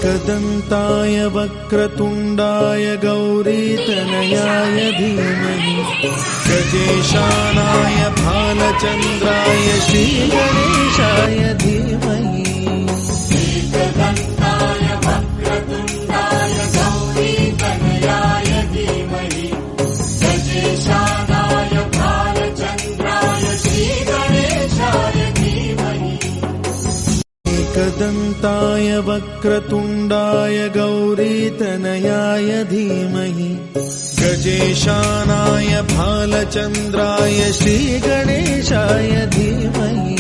एकदन्ताय वक्रतुण्डाय गौरीतनयाय धीमहि गजेशानाय भालचन्द्राय श्रीगणेशाय धीमहि एकदन्ताय वक्रतुण्डाय गौरीतनयाय धीमहि गजेशानाय भालचन्द्राय श्रीगणेशाय धीमहि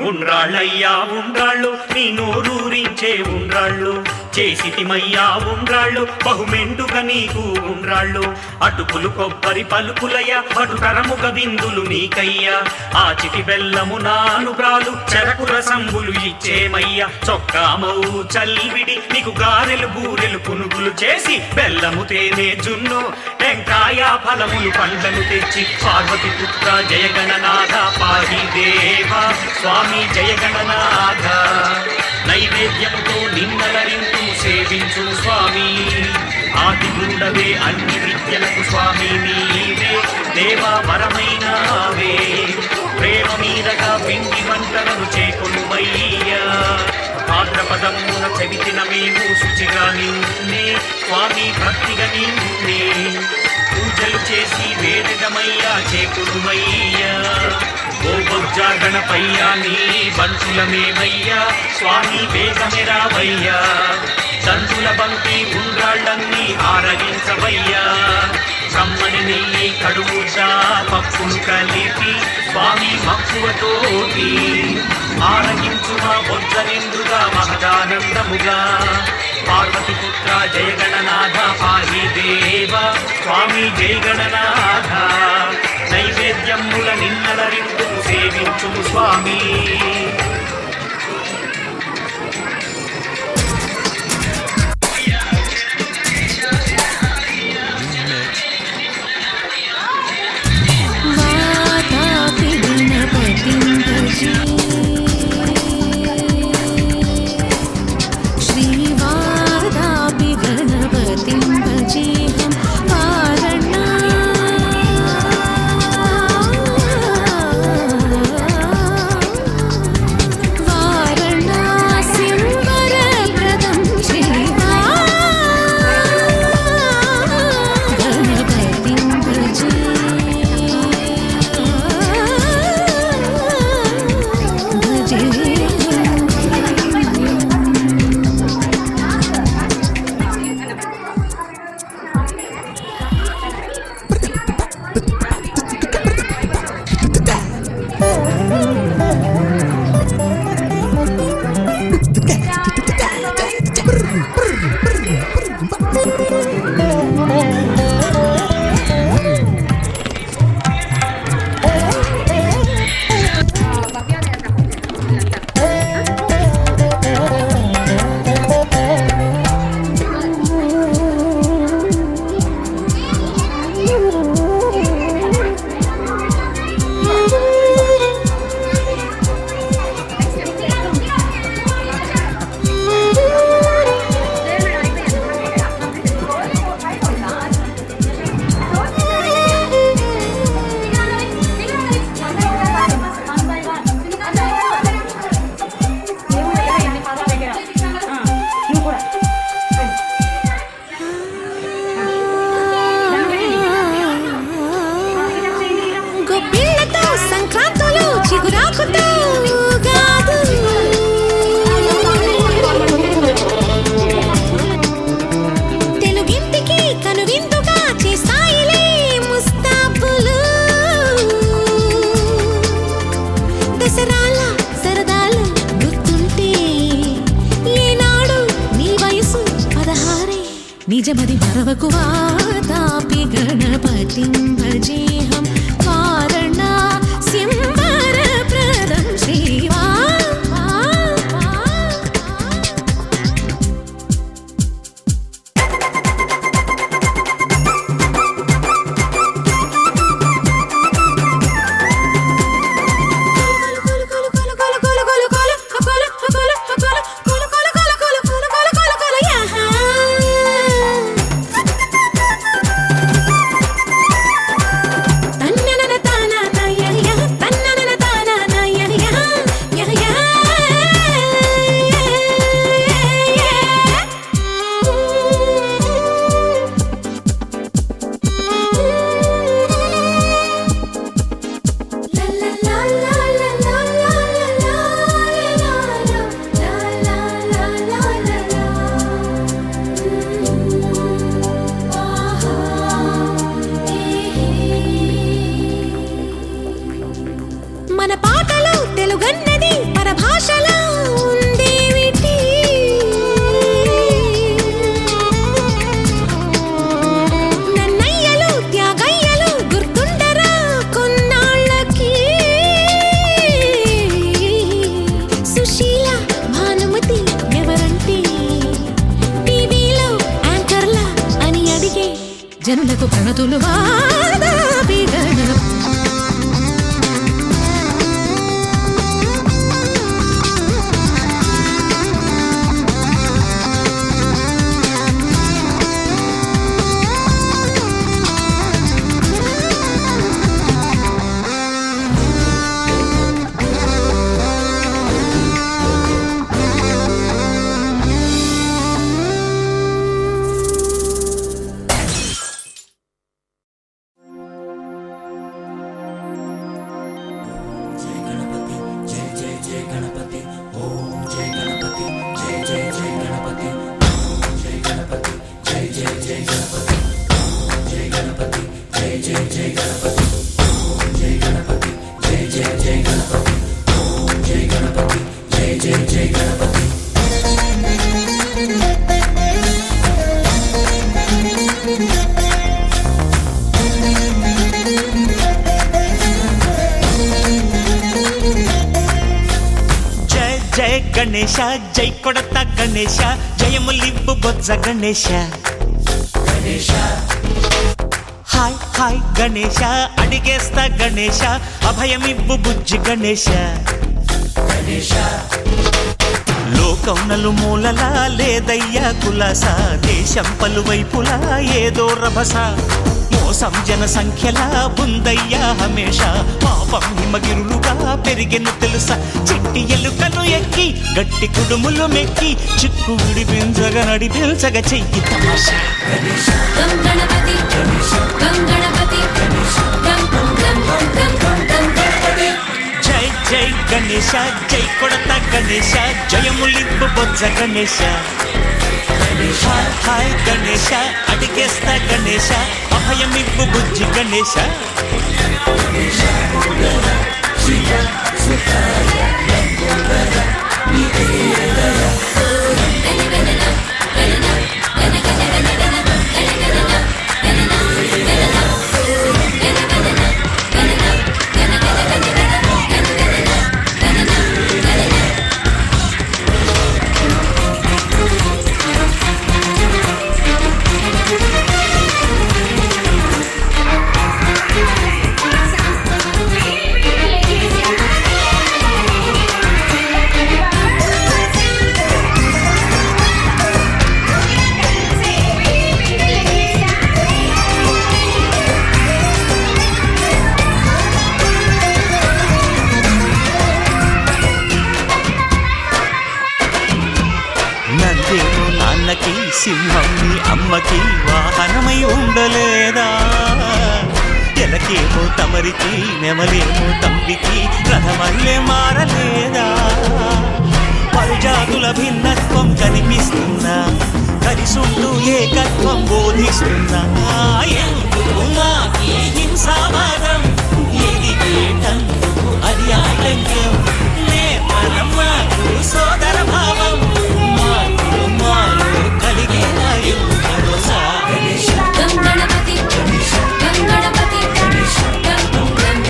ఉండ్రాళ్ళయ్యా ఉండ్రాళ్ళు నీ నోరూరించే ఉండ్రాళ్ళు చేసితిమయ్యా ఉండ్రాళ్ళు బహుమెండుగా నీకు ఉండ్రాళ్ళు అటుకులు కొబ్బరి పలుకులయ్యా అటుతరముగ విందులు నీకయ్యా ఆ చిటి బెల్లము నానుబ్రాలు చెరకు రసంబులు ఇచ్చేమయ్యా చొక్కామౌ చల్విడి నీకు గారెలు బూరెలు పునుగులు చేసి బెల్లము తేనె జున్ను టెంకాయ ఫలములు పండ్లను తెచ్చి పార్వతి పుత్ర జయగణనాథ పాహి దేవా స్వామి జయగణనాథ నైవేద్యముతో నిన్నలరింటూ సేవించు స్వామి ఆది గురుడవే అన్ని విద్యలకు స్వామి నీవే దేవా వరమైనావే ప్రేమ మీదగా పిండి వంటలను చేకొనుమయ్యా భాద్రపదమున చవితిన మేము శుచిగా నిన్నే స్వామి భక్తిగా నిన్నే పూజలు చేసి వేదికమయ్యా చేకొనుమయ్యా ఓ బొజ్జా గణపయ్యా నీ బంటులమేమయ్యా స్వామి వేగమెరావయ్యా దంతుల బంతి ఉండ్రాళ్ళన్నీ ఆరగించవయ్యా కమ్మని నెయ్యి కడుగుతా పప్పును కలిపి స్వామి మక్కువతోటి ఆరగించు మా బొజ్జ నిండుగా మహదానందముగా పార్వతి పుత్ర జయగణనాథ పాహి దేవ స్వామి జయగణనాథ నైవేద్యముల నిన్నలరిందు సేవించు స్వామి నిజమది మరవకువా తాపి గణపతిం భజేహం వారణాస్యం వరప్రదం శ్రీవా జనులకు ప్రణతులు వాదాపి గణపతి జయ గణేశ జై కొడత గణేశ జయములివ్వు బొజ్జ గణేశ హాయ్ హాయ్ గణేశ అడిగేస్తా గణేశ అభయమివ్వు బుజ్జి గణేశ లోకం నలుమూలలా లేదయ్యా కులాస దేశం పలువైపులా ఏదో రభస మోసం జన సంఖ్యలా ఉందయ్యా హమేష పాపం హిమగిరులుగా పెరిగెను తెలుసా చిట్టి ఎలుకను ఎక్కి గట్టి కుడుములు మెక్కి చిక్కు విడిపించగా నడిపించగ చెయ్యి తమాషా గం గణపతి గం గణపతి గం గం గం గణపతి జై జై గణేశ జై కొడత గణేశ జయములివ్వు బొజ్జ గణేశ హాయ్ హాయ్ గణేశ అడిగేస్తా గణేశ అభయమివ్వు బుజ్జి గణేశ నందేమో నాన్నకి సింహం నీ అమ్మకి వాహనమై ఉండలేదా ఎలకేమో తమరికి నెమలేమో తంబికి రథమల్లే మారలేదా